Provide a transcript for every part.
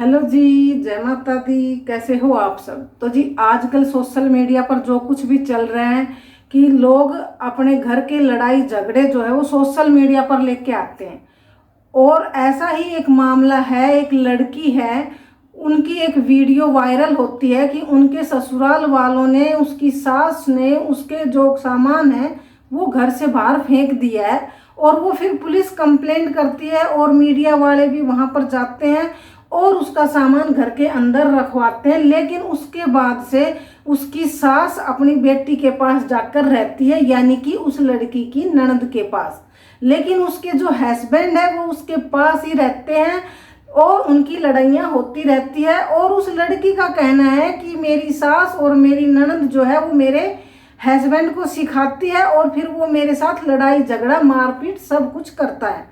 Hello जी, जय माता दी। कैसे हो आप सब? तो जी आजकल सोशल मीडिया पर जो कुछ भी चल रहे हैं कि लोग अपने घर के लड़ाई झगड़े जो है वो सोशल मीडिया पर लेके आते हैं। और ऐसा ही एक मामला है, एक लड़की है, उनकी एक वीडियो वायरल होती है कि उनके ससुराल वालों ने, उसकी सास ने उसके जो सामान है वो घर से बाहर फेंक दिया है। और वो फिर पुलिस कंप्लेंट करती है और मीडिया वाले भी वहां पर जाते हैं और उसका सामान घर के अंदर रखवाते हैं। लेकिन उसके बाद से उसकी सास अपनी बेटी के पास जाकर रहती है, यानी कि उस लड़की की ननद के पास। लेकिन उसके जो हस्बैंड है वो उसके पास ही रहते हैं और उनकी लड़ाइयाँ होती रहती है। और उस लड़की का कहना है कि मेरी सास और मेरी ननद जो है वो मेरे हस्बैंड को सिखाती है और फिर वो मेरे साथ लड़ाई झगड़ा मारपीट सब कुछ करता है।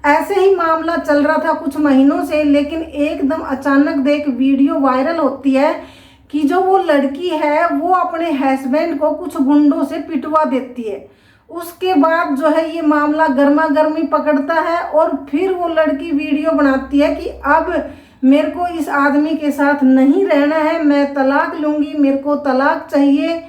ऐसे ही मामला चल रहा था कुछ महीनों से, लेकिन एकदम अचानक एक वीडियो वायरल होती है कि जो वो लड़की है वो अपने हस्बैंड को कुछ गुंडों से पिटवा देती है। उसके बाद जो है ये मामला गर्मा गर्मी पकड़ता है और फिर वो लड़की वीडियो बनाती है कि अब मेरे को इस आदमी के साथ नहीं रहना है, मैं तलाक लूँगी, मेरे को तलाक चाहिए,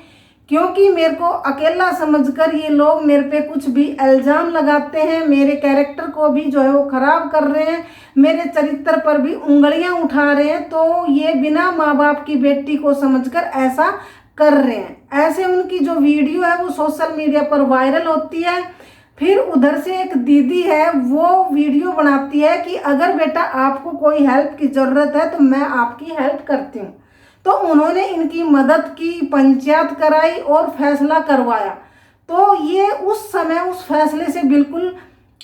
क्योंकि मेरे को अकेला समझकर ये लोग मेरे पे कुछ भी इल्ज़ाम लगाते हैं, मेरे कैरेक्टर को भी जो है वो ख़राब कर रहे हैं, मेरे चरित्र पर भी उंगलियां उठा रहे हैं। तो ये बिना माँ बाप की बेटी को समझकर ऐसा कर रहे हैं। ऐसे उनकी जो वीडियो है वो सोशल मीडिया पर वायरल होती है। फिर उधर से एक दीदी है, वो वीडियो बनाती है कि अगर बेटा आपको कोई हेल्प की ज़रूरत है तो मैं आपकी हेल्प करती हूँ। तो उन्होंने इनकी मदद की, पंचायत कराई और फैसला करवाया। तो ये उस समय उस फैसले से बिल्कुल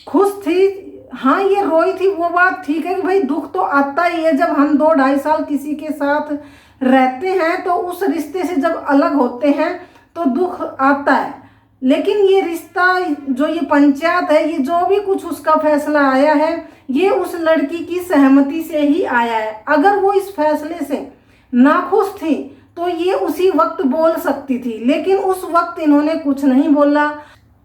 खुश थी। हाँ, ये रोई थी, वो बात ठीक है कि भाई दुख तो आता ही है जब हम 2-2.5 साल किसी के साथ रहते हैं, तो उस रिश्ते से जब अलग होते हैं तो दुख आता है। लेकिन ये रिश्ता, जो ये पंचायत है, ये जो भी कुछ उसका फैसला आया है ये उस लड़की की सहमति से ही आया है। अगर वो इस फैसले से नाखुश थी तो ये उसी वक्त बोल सकती थी, लेकिन उस वक्त इन्होंने कुछ नहीं बोला।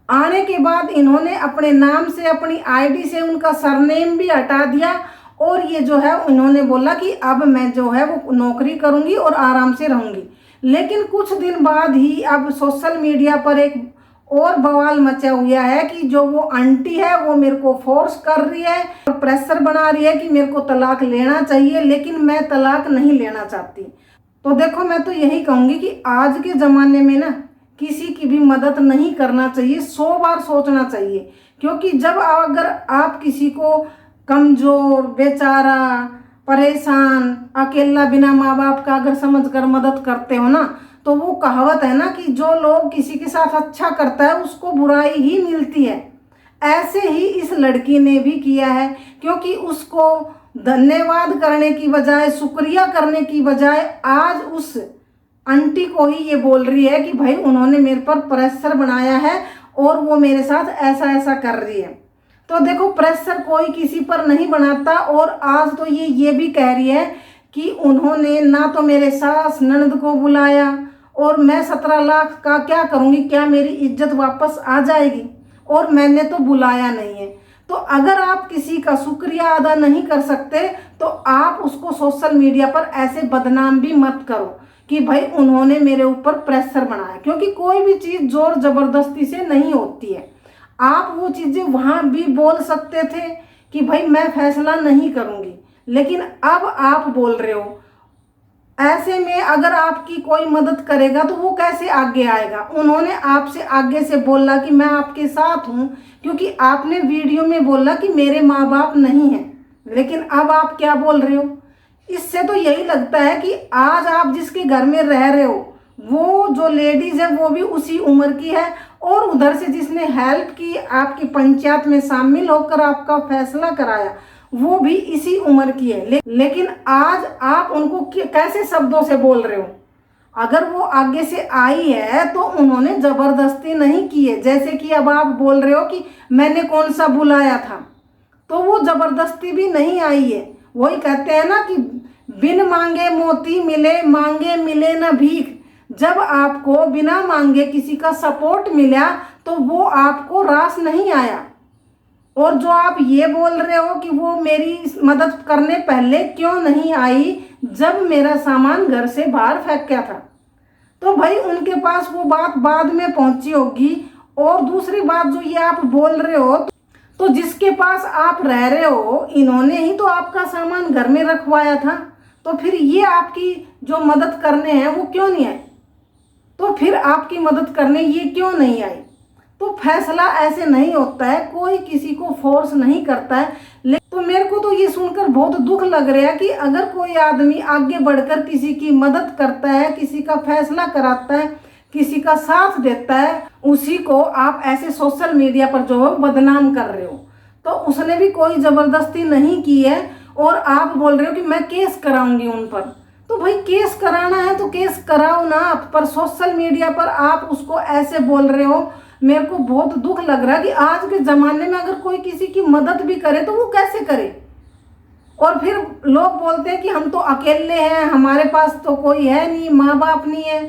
आने के बाद इन्होंने अपने नाम से, अपनी आईडी से उनका सरनेम भी हटा दिया और ये जो है इन्होंने बोला कि अब मैं जो है वो नौकरी करूंगी और आराम से रहूंगी। लेकिन कुछ दिन बाद ही अब सोशल मीडिया पर एक और बवाल मचा हुआ है कि जो वो आंटी है वो मेरे को फोर्स कर रही है और प्रेशर बना रही है कि मेरे को तलाक लेना चाहिए, लेकिन मैं तलाक नहीं लेना चाहती। तो देखो, मैं तो यही कहूँगी कि आज के ज़माने में ना किसी की भी मदद नहीं करना चाहिए, 100 बार सोचना चाहिए। क्योंकि जब अगर आप किसी को कमज़ोर, बेचारा, परेशान, अकेला, बिना माँ बाप का अगर समझ कर मदद करते हो ना, तो वो कहावत है ना कि जो लोग किसी के साथ अच्छा करता है उसको बुराई ही मिलती है। ऐसे ही इस लड़की ने भी किया है, क्योंकि उसको धन्यवाद करने की बजाय, शुक्रिया करने की बजाय आज उस आंटी को ही ये बोल रही है कि भाई उन्होंने मेरे पर प्रेशर बनाया है और वो मेरे साथ ऐसा ऐसा कर रही है। तो देखो, प्रेशर कोई किसी पर नहीं बनाता। और आज तो ये भी कह रही है कि उन्होंने ना तो मेरे सास ननद को बुलाया और मैं 17 लाख का क्या करूँगी, क्या मेरी इज्जत वापस आ जाएगी, और मैंने तो बुलाया नहीं है। तो अगर आप किसी का शुक्रिया अदा नहीं कर सकते तो आप उसको सोशल मीडिया पर ऐसे बदनाम भी मत करो कि भाई उन्होंने मेरे ऊपर प्रेशर बनाया। क्योंकि कोई भी चीज़ जोर ज़बरदस्ती से नहीं होती है। आप वो चीज़ें वहाँ भी बोल सकते थे कि भाई मैं फैसला नहीं करूँगी, लेकिन अब आप बोल रहे हो। ऐसे में अगर आपकी कोई मदद करेगा तो वो कैसे आगे आएगा? उन्होंने आपसे आगे से बोला कि मैं आपके साथ हूँ, क्योंकि आपने वीडियो में बोला कि मेरे माँ बाप नहीं हैं। लेकिन अब आप क्या बोल रहे हो? इससे तो यही लगता है कि आज आप जिसके घर में रह रहे हो वो जो लेडीज है वो भी उसी उम्र की है, और उधर से जिसने हेल्प की, आपकी पंचायत में शामिल होकर आपका फैसला कराया, वो भी इसी उम्र की है। लेकिन आज आप उनको कैसे शब्दों से बोल रहे हो? अगर वो आगे से आई है तो उन्होंने जबरदस्ती नहीं की है। जैसे कि अब आप बोल रहे हो कि मैंने कौन सा बुलाया था, तो वो जबरदस्ती भी नहीं आई है। वही कहते हैं ना कि बिन मांगे मोती मिले, मांगे मिले ना भीख। जब आपको बिना मांगे किसी का सपोर्ट मिला तो वो आपको रास नहीं आया। और जो आप ये बोल रहे हो कि वो मेरी मदद करने पहले क्यों नहीं आई जब मेरा सामान घर से बाहर फेंका था, तो भाई उनके पास वो बात बाद में पहुंची होगी। और दूसरी बात जो ये आप बोल रहे हो, तो जिसके पास आप रह रहे हो इन्होंने ही तो आपका सामान घर में रखवाया था, तो फिर ये आपकी जो मदद करने हैं वो क्यों नहीं आए? तो फिर आपकी मदद करने ये क्यों नहीं आई? तो फैसला ऐसे नहीं होता है, कोई किसी को फोर्स नहीं करता है। तो मेरे को तो ये सुनकर बहुत दुख लग रहा है कि अगर कोई आदमी आगे बढ़कर किसी की मदद करता है, किसी का फैसला कराता है, किसी का साथ देता है, उसी को आप ऐसे सोशल मीडिया पर जो है बदनाम कर रहे हो। तो उसने भी कोई जबरदस्ती नहीं की है और आप बोल रहे हो कि मैं केस कराऊंगी उन पर। तो भाई केस कराना है तो केस कराओ ना, पर सोशल मीडिया पर आप उसको ऐसे बोल रहे हो। मेरे को बहुत दुख लग रहा है कि आज के ज़माने में अगर कोई किसी की मदद भी करे तो वो कैसे करे। और फिर लोग बोलते हैं कि हम तो अकेले हैं, हमारे पास तो कोई है नहीं, माँ बाप नहीं है।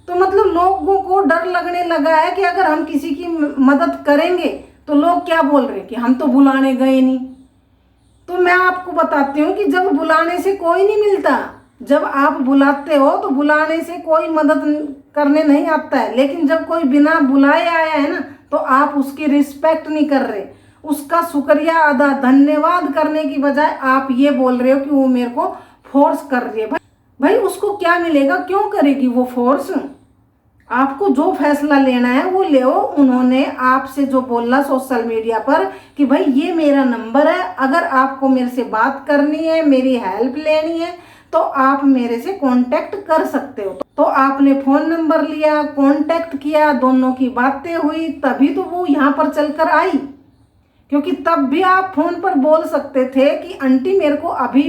तो मतलब लोगों को डर लगने लगा है कि अगर हम किसी की मदद करेंगे तो लोग क्या बोल रहे हैं कि हम तो बुलाने गए नहीं। तो मैं आपको बताती हूँ कि जब बुलाने से कोई नहीं मिलता, जब आप बुलाते हो तो बुलाने से कोई मदद करने नहीं आता है, लेकिन जब कोई बिना बुलाए आया है ना तो आप उसकी रिस्पेक्ट नहीं कर रहे, उसका शुक्रिया अदा धन्यवाद करने की बजाय आप ये बोल रहे हो कि वो मेरे को फोर्स कर रही है। भाई उसको क्या मिलेगा, क्यों करेगी वो फोर्स? आपको जो फैसला लेना है वो ले। उन्होंने आपसे जो बोला सोशल मीडिया पर कि भाई ये मेरा नंबर है, अगर आपको मेरे से बात करनी है, मेरी हेल्प लेनी है तो आप मेरे से कांटेक्ट कर सकते हो। तो आपने फ़ोन नंबर लिया, कांटेक्ट किया, दोनों की बातें हुई, तभी तो वो यहाँ पर चलकर आई। क्योंकि तब भी आप फ़ोन पर बोल सकते थे कि आंटी मेरे को अभी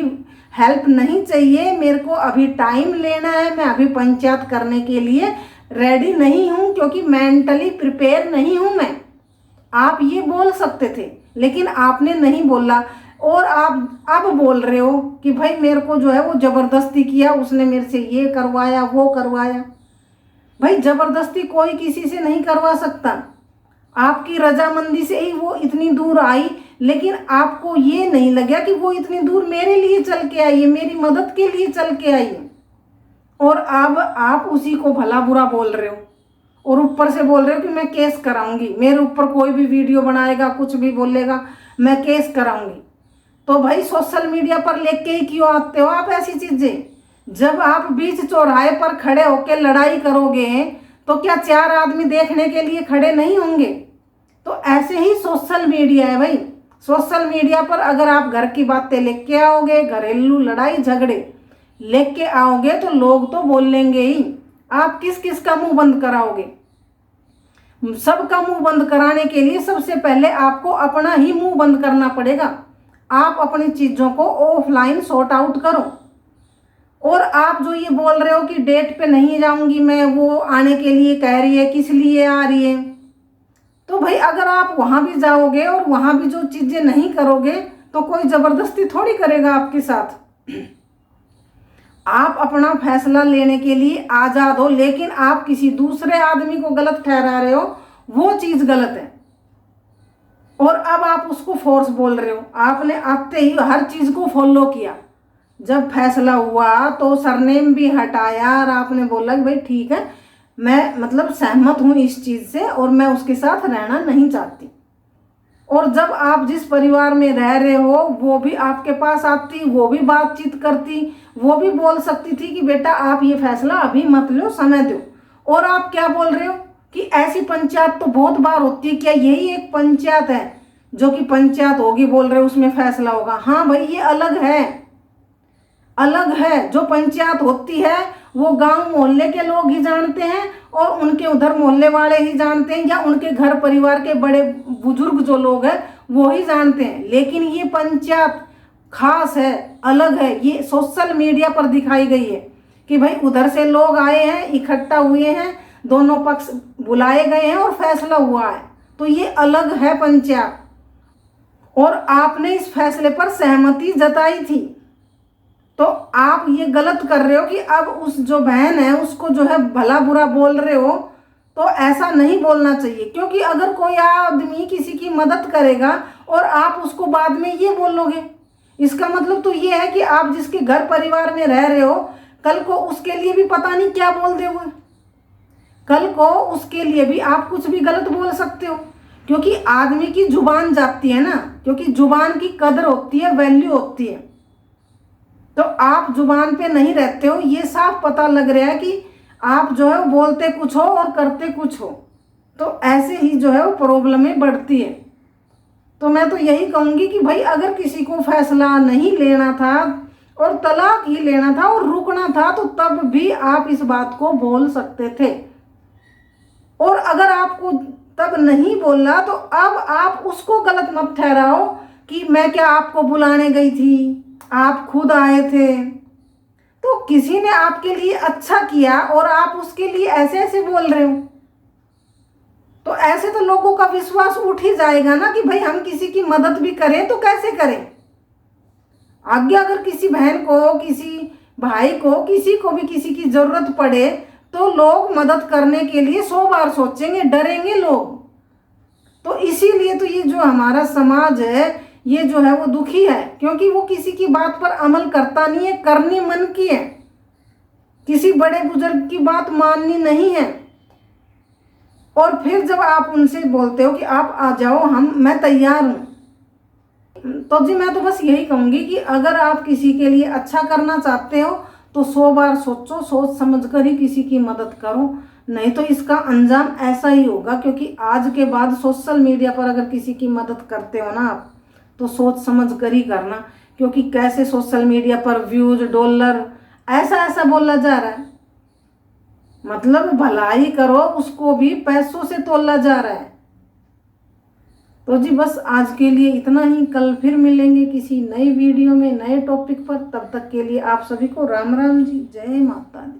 हेल्प नहीं चाहिए, मेरे को अभी टाइम लेना है, मैं अभी पंचायत करने के लिए रेडी नहीं हूँ, क्योंकि मेंटली प्रिपेयर नहीं हूँ मैं। आप ये बोल सकते थे, लेकिन आपने नहीं बोला। और आप अब बोल रहे हो कि भाई मेरे को जो है वो ज़बरदस्ती किया, उसने मेरे से ये करवाया वो करवाया। भाई ज़बरदस्ती कोई किसी से नहीं करवा सकता, आपकी रजामंदी से ही वो इतनी दूर आई। लेकिन आपको ये नहीं लगा कि वो इतनी दूर मेरे लिए चल के आई है, मेरी मदद के लिए चल के आई है। और अब आप उसी को भला बुरा बोल रहे हो और ऊपर से बोल रहे हो कि मैं केस कराऊंगी, मेरे ऊपर कोई भी वीडियो बनाएगा, कुछ भी बोलेगा, मैं केस कराऊंगी। तो भाई सोशल मीडिया पर लेके ही क्यों आते हो आप ऐसी चीजें? जब आप बीच चौराहे पर खड़े होकर लड़ाई करोगे तो क्या 4 आदमी देखने के लिए खड़े नहीं होंगे? तो ऐसे ही सोशल मीडिया है भाई। सोशल मीडिया पर अगर आप घर की बातें लेके आओगे, घरेलू लड़ाई झगड़े लेके आओगे तो लोग तो बोलेंगे ही। आप किस किस का मुंह बंद कराओगे? सबका मुंह बंद कराने के लिए सबसे पहले आपको अपना ही मुंह बंद करना पड़ेगा। आप अपनी चीज़ों को ऑफलाइन सॉर्ट आउट करो। और आप जो ये बोल रहे हो कि डेट पे नहीं जाऊंगी मैं, वो आने के लिए कह रही है, किस लिए आ रही है? तो भाई अगर आप वहाँ भी जाओगे और वहाँ भी जो चीज़ें नहीं करोगे तो कोई ज़बरदस्ती थोड़ी करेगा आपके साथ। आप अपना फैसला लेने के लिए आज़ाद हो, लेकिन आप किसी दूसरे आदमी को गलत ठहरा रहे हो, वो चीज़ गलत है। और अब आप उसको फोर्स बोल रहे हो। आपने आते ही हर चीज़ को फॉलो किया, जब फैसला हुआ तो सरनेम भी हटाया और आपने बोला कि भाई ठीक है, मैं मतलब सहमत हूँ इस चीज़ से और मैं उसके साथ रहना नहीं चाहती। और जब आप जिस परिवार में रह रहे हो वो भी आपके पास आती, वो भी बातचीत करती, वो भी बोल सकती थी कि बेटा आप ये फैसला अभी मत लो, समय दो। और आप क्या बोल रहे हो कि ऐसी पंचायत तो बहुत बार होती है, क्या यही एक पंचायत है जो कि पंचायत होगी बोल रहे हो उसमें फैसला होगा? हाँ भाई ये अलग है, अलग है। जो पंचायत होती है वो गांव मोहल्ले के लोग ही जानते हैं और उनके उधर मोहल्ले वाले ही जानते हैं, या उनके घर परिवार के बड़े बुजुर्ग जो लोग हैं वो ही जानते हैं। लेकिन ये पंचायत खास है, अलग है, ये सोशल मीडिया पर दिखाई गई है कि भाई उधर से लोग आए हैं, इकट्ठा हुए हैं, दोनों पक्ष बुलाए गए हैं और फैसला हुआ है, तो ये अलग है पंचायत। और आपने इस फैसले पर सहमति जताई थी, तो आप ये गलत कर रहे हो कि अब उस जो बहन है उसको जो है भला बुरा बोल रहे हो। तो ऐसा नहीं बोलना चाहिए, क्योंकि अगर कोई आदमी किसी की मदद करेगा और आप उसको बाद में ये बोलोगे, इसका मतलब तो ये है कि आप जिसके घर परिवार में रह रहे हो, कल को उसके लिए भी पता नहीं क्या बोल दोगे, कल को उसके लिए भी आप कुछ भी गलत बोल सकते हो, क्योंकि आदमी की जुबान जाती है ना, क्योंकि जुबान की कदर होती है, वैल्यू होती है। तो आप जुबान पे नहीं रहते हो, ये साफ पता लग रहा है कि आप जो है वो बोलते कुछ हो और करते कुछ हो, तो ऐसे ही जो है वो प्रॉब्लमें बढ़ती है। तो मैं तो यही कहूँगी कि भाई अगर किसी को फैसला नहीं लेना था और तलाक ही लेना था और रुकना था, तो तब भी आप इस बात को बोल सकते थे, और अगर आपको तब नहीं बोला तो अब आप उसको गलत मत ठहराओ कि मैं क्या आपको बुलाने गई थी, आप खुद आए थे। तो किसी ने आपके लिए अच्छा किया और आप उसके लिए ऐसे ऐसे बोल रहे हो, तो ऐसे तो लोगों का विश्वास उठ ही जाएगा ना कि भाई हम किसी की मदद भी करें तो कैसे करें। आगे अगर किसी बहन को, किसी भाई को, किसी को भी किसी की जरूरत पड़े तो लोग मदद करने के लिए 100 बार सोचेंगे, डरेंगे लोग। तो इसीलिए तो ये जो हमारा समाज है ये जो है वो दुखी है, क्योंकि वो किसी की बात पर अमल करता नहीं है, करनी मन की है, किसी बड़े बुजुर्ग की बात माननी नहीं है। और फिर जब आप उनसे बोलते हो कि आप आ जाओ, मैं तैयार हूँ, तो जी मैं तो बस यही कहूँगी कि अगर आप किसी के लिए अच्छा करना चाहते हो तो 100 बार सोचो, सोच समझ कर ही किसी की मदद करो, नहीं तो इसका अंजाम ऐसा ही होगा। क्योंकि आज के बाद सोशल मीडिया पर अगर किसी की मदद करते हो ना आप, तो सोच समझ कर ही करना, क्योंकि कैसे सोशल मीडिया पर व्यूज, डॉलर, ऐसा ऐसा बोला जा रहा है, मतलब भलाई करो उसको भी पैसों से तोला जा रहा है। तो जी बस आज के लिए इतना ही, कल फिर मिलेंगे किसी नई वीडियो में, नए टॉपिक पर। तब तक के लिए आप सभी को राम राम जी, जय माता दी।